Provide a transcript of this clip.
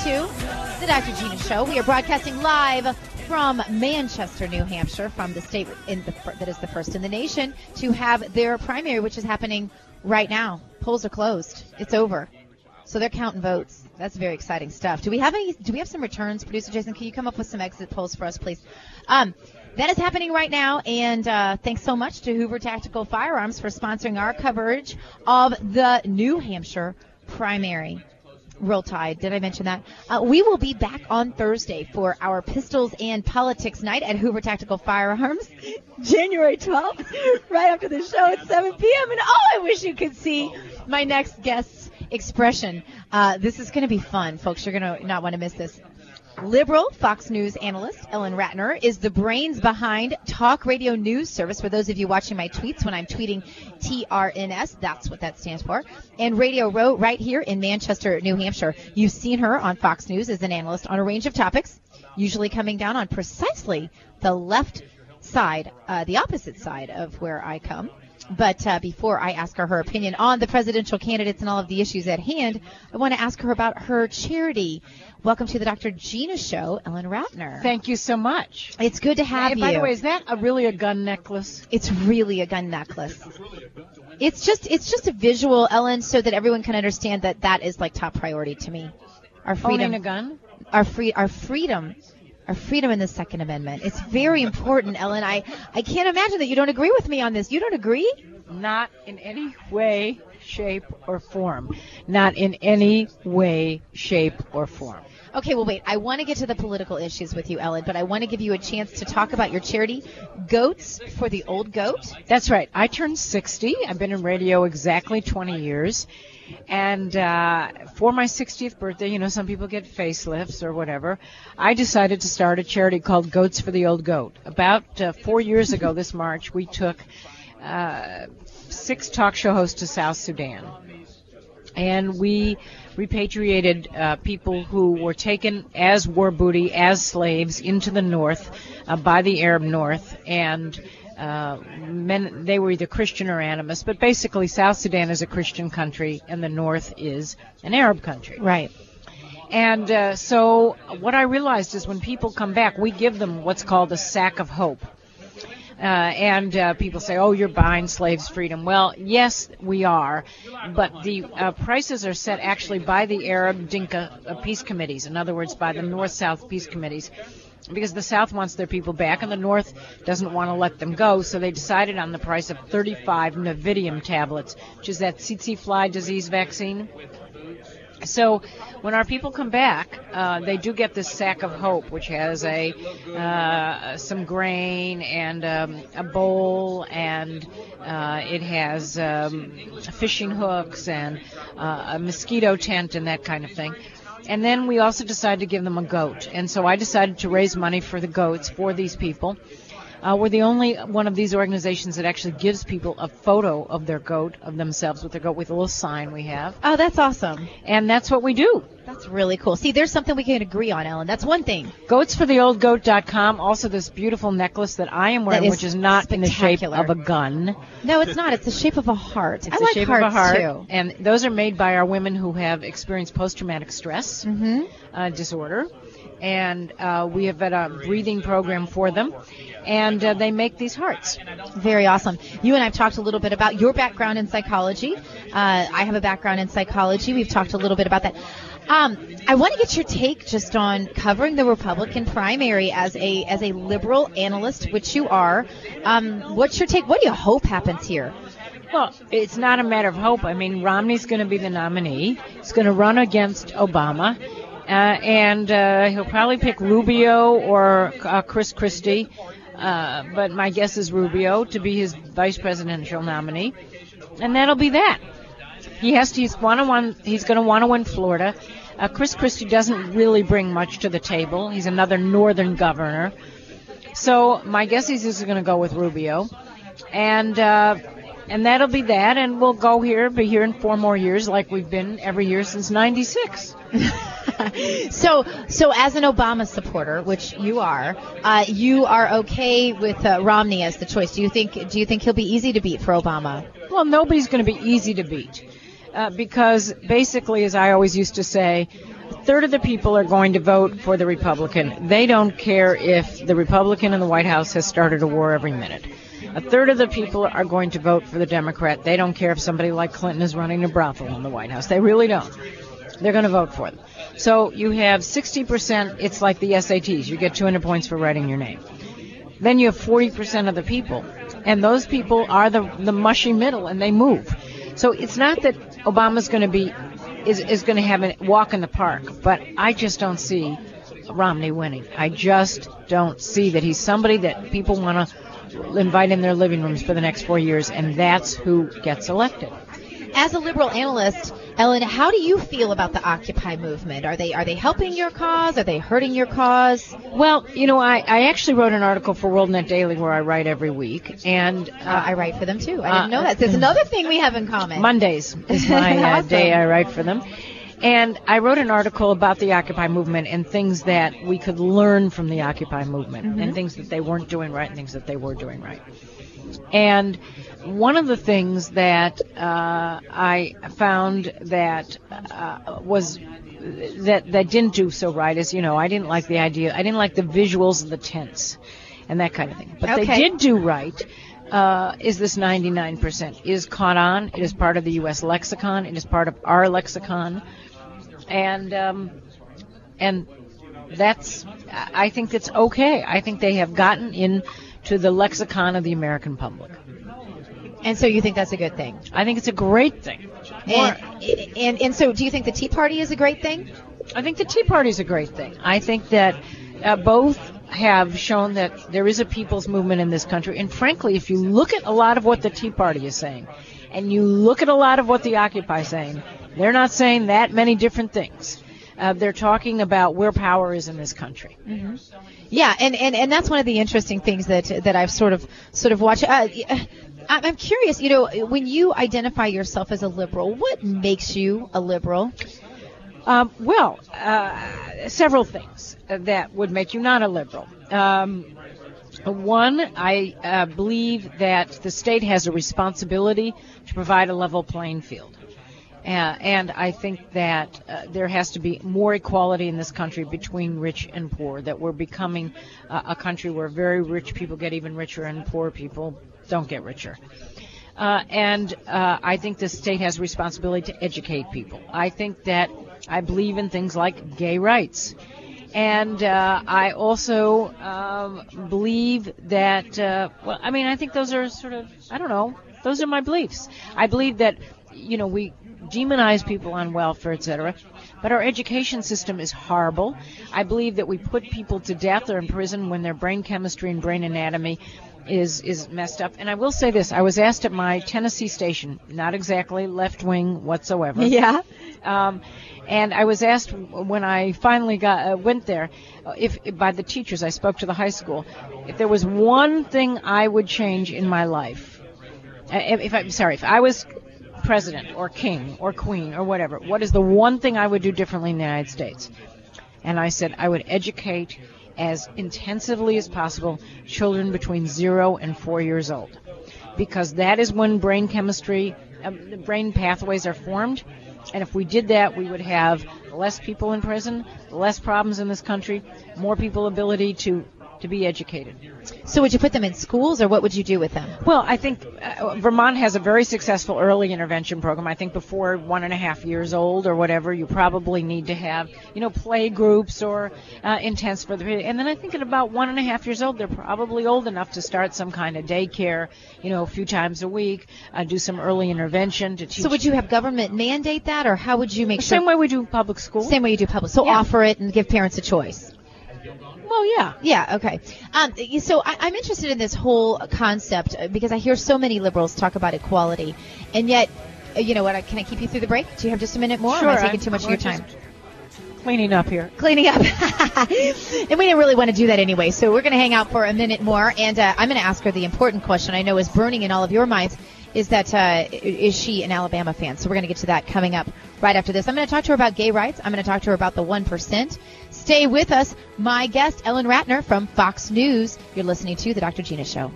to the Dr.Gina Show. We are broadcasting live from Manchester, New Hampshire, from the state that is the first in the nation to have their primary, which is happening right now. Polls are closed. It's over. So they're counting votes. That's very exciting stuff. Do we have some returns? Producer Jason, can you come up with some exit polls for us, please? That is happening right now, and thanks so much to Hoover Tactical Firearms for sponsoring our coverage of the New Hampshire primary. Roll Tide. Did I mention that? We will be back on Thursday for our Pistols and Politics Night at Hoover Tactical Firearms, January 12th, right after the show at 7 p.m. And I wish you could see my next guest's expression. This is going to be fun, folks. You're going to not want to miss this. Liberal Fox News analyst Ellen Ratner is the brains behind Talk Radio News Service. For those of you watching my tweets, when I'm tweeting TRNS, that's what that stands for. And Radio Row right here in Manchester, New Hampshire. You've seen her on Fox News as an analyst on a range of topics, usually coming down on precisely the left side, the opposite side of where I come. But before I ask her opinion on the presidential candidates and all of the issues at hand, I want to ask her about her charity. Welcome to the Dr.Gina Show, Ellen Ratner. Thank you so much. It's good to have you. By the way, is that really a gun necklace? It's really a gun necklace. It's just a visual, Ellen, so that everyone can understand that is like top priority to me. Our freedom. Owning a gun? Our freedom. Our freedom in the Second Amendment. It's very important, Ellen. I can't imagine that you don't agree with me on this. You don't agree? Not in any way, shape, or form. Not in any way, shape, or form. Okay, well, wait. I want to get to the political issues with you, Ellen, but I want to give you a chance to talk about your charity, Goats for the Old Goat. That's right. I turned 60. I've been in radio exactly 20 years. And for my 60th birthday, some people get facelifts or whatever, I decided to start a charity called Goats for the Old Goat. About 4 years ago this March, we took 6 talk show hosts to South Sudan. And we repatriated people who were taken as war booty, as slaves, into the north by the Arab North. And they were either Christian or animist, but basically South Sudan is a Christian country and the North is an Arab country. Right. And so what I realized is when people come back, we give them what's called a sack of hope. And people say, oh, you're buying slaves' freedom. Well, yes, we are, but the prices are set actually by the Arab Dinka peace committees, in other words, by the North-South peace committees. Because the South wants their people back and the North doesn't want to let them go, so they decided on the price of 35 Nevidium tablets, which is that tsetse fly disease vaccine. So when our people come back, they do get this sack of hope, which has some grain and a bowl, and it has fishing hooks and a mosquito tent and that kind of thing. And then we also decided to give them a goat. And so I decided to raise money for the goats for these people. We're the only one of these organizations that actually gives people a photo of their goat, of themselves with their goat, with a little sign we have. Oh, that's awesome. And that's what we do. That's really cool. See, there's something we can agree on, Ellen. That's one thing. Goatsfortheoldgoat.com. Also, this beautiful necklace that I am wearing, which is not in the shape of a gun. No, it's not. It's the shape of a heart. It's the shape of a heart, too. And those are made by our women who have experienced post-traumatic stress disorder. And we have a breathing program for them. And they make these hearts. Very awesome. You and I have talked a little bit about your background in psychology. I have a background in psychology. We've talked a little bit about that. I want to get your take just on covering the Republican primary as a liberal analyst, which you are. What's your take? What do you hope happens here? Well, it's not a matter of hope. I mean, Romney's going to be the nominee. He's going to run against Obama. And he'll probably pick Rubio or Chris Christie. But my guess is Rubio to be his vice presidential nominee. And that'll be that. He's going to want to win Florida. Chris Christie doesn't really bring much to the table. He's another northern governor. So my guess is he's going to go with Rubio. And that'll be that. And we'll be here in 4 more years like we've been every year since 96. So as an Obama supporter, which you are okay with Romney as the choice. Do you think he'll be easy to beat for Obama? Well, nobody's going to be easy to beat because basically, as I always used to say, third of the people are going to vote for the Republican. They don't care if the Republican in the White House has started a war every minute. A third of the people are going to vote for the Democrat. They don't care if somebody like Clinton is running a brothel in the White House. They really don't. They're going to vote for them. So you have 60%. It's like the SATs. You get 200 points for writing your name. Then you have 40% of the people. And those people are the mushy middle, and they move. So it's not that Obama's going to be is going to have a walk in the park, but I just don't see Romney winning. I just don't see that he's somebody that people want to invite in their living rooms for the next 4 years, and that's who gets elected. As a liberal analyst, Ellen, how do you feel about the Occupy movement? Are they helping your cause? Are they hurting your cause? Well, I actually wrote an article for WorldNet Daily where I write every week, and I write for them too. I didn't know that. There's another thing we have in common. Mondays is my Awesome. day I write for them. And I wrote an article about the Occupy movement and things that we could learn from the Occupy movement, and things that they weren't doing right and things that they were doing right. And one of the things that I found that that didn't do so right is, I didn't like the idea. I didn't like the visuals of the tents and that kind of thing. But Okay. they did do right. Is this 99%? It is caught on. It is part of the U.S. lexicon. It is part of our lexicon. And that's, I think it's okay. I think they have gotten into the lexicon of the American public. And so you think that's a good thing? I think it's a great thing. And so do you think the Tea Party is a great thing? I think the Tea Party is a great thing. I think that both have shown that there is a people's movement in this country. And frankly, if you look at a lot of what the Tea Party is saying, and you look at a lot of what the Occupy is saying, they're not saying that many different things. They're talking about where power is in this country. Mm-hmm. Yeah, and that's one of the interesting things that I've sort of watched. I'm curious, when you identify yourself as a liberal, what makes you a liberal? Several things that would make you not a liberal. One, I believe that the state has a responsibility to provide a level playing field. And I think that there has to be more equality in this country between rich and poor, that we're becoming a country where very rich people get even richer and poor people don't get richer. And I think the state has a responsibility to educate people. I believe in things like gay rights. And I also believe that, I think those are those are my beliefs. I believe that, we demonize people on welfare, etc., but our education system is horrible. I believe that we put people to death or in prison when their brain chemistry and brain anatomy is messed up. And I will say this, I was asked at my Tennessee station, not exactly left-wing whatsoever. Yeah. And I was asked when I finally went there, by the teachers, I spoke to the high school, if there was one thing I would change in my life, if I was president or king or queen or whatever, what is the one thing I would do differently in the United States? And I said I would educate as intensively as possible children between 0 and 4 years old, because that is when brain chemistry, the brain pathways are formed. And if we did that, we would have less people in prison, less problems in this country, more people ability to be educated. So would you put them in schools, or what would you do with them? Well, I think Vermont has a very successful early intervention program. I think before 1.5 years old or whatever, you probably need to have, play groups or intense for the period. And then I think at about 1.5 years old, they're probably old enough to start some kind of daycare, a few times a week, do some early intervention to teach. So would you have government mandate that, or how would you make sure? Same way we do public school. Same way you do public. So offer it and give parents a choice. Well, yeah. Yeah, okay. So I'm interested in this whole concept because I hear so many liberals talk about equality, and yet, can I keep you through the break? Do you have just a minute more? Sure. Or am I taking too much of your time? Cleaning up here. Cleaning up. And we didn't really want to do that anyway, so we're going to hang out for a minute more, and I'm going to ask her the important question I know is burning in all of your minds, is she an Alabama fan? So we're going to get to that coming up right after this. I'm going to talk to her about gay rights. I'm going to talk to her about the 1%. Stay with us. My guest, Ellen Ratner from Fox News. You're listening to The Dr. Gina Show.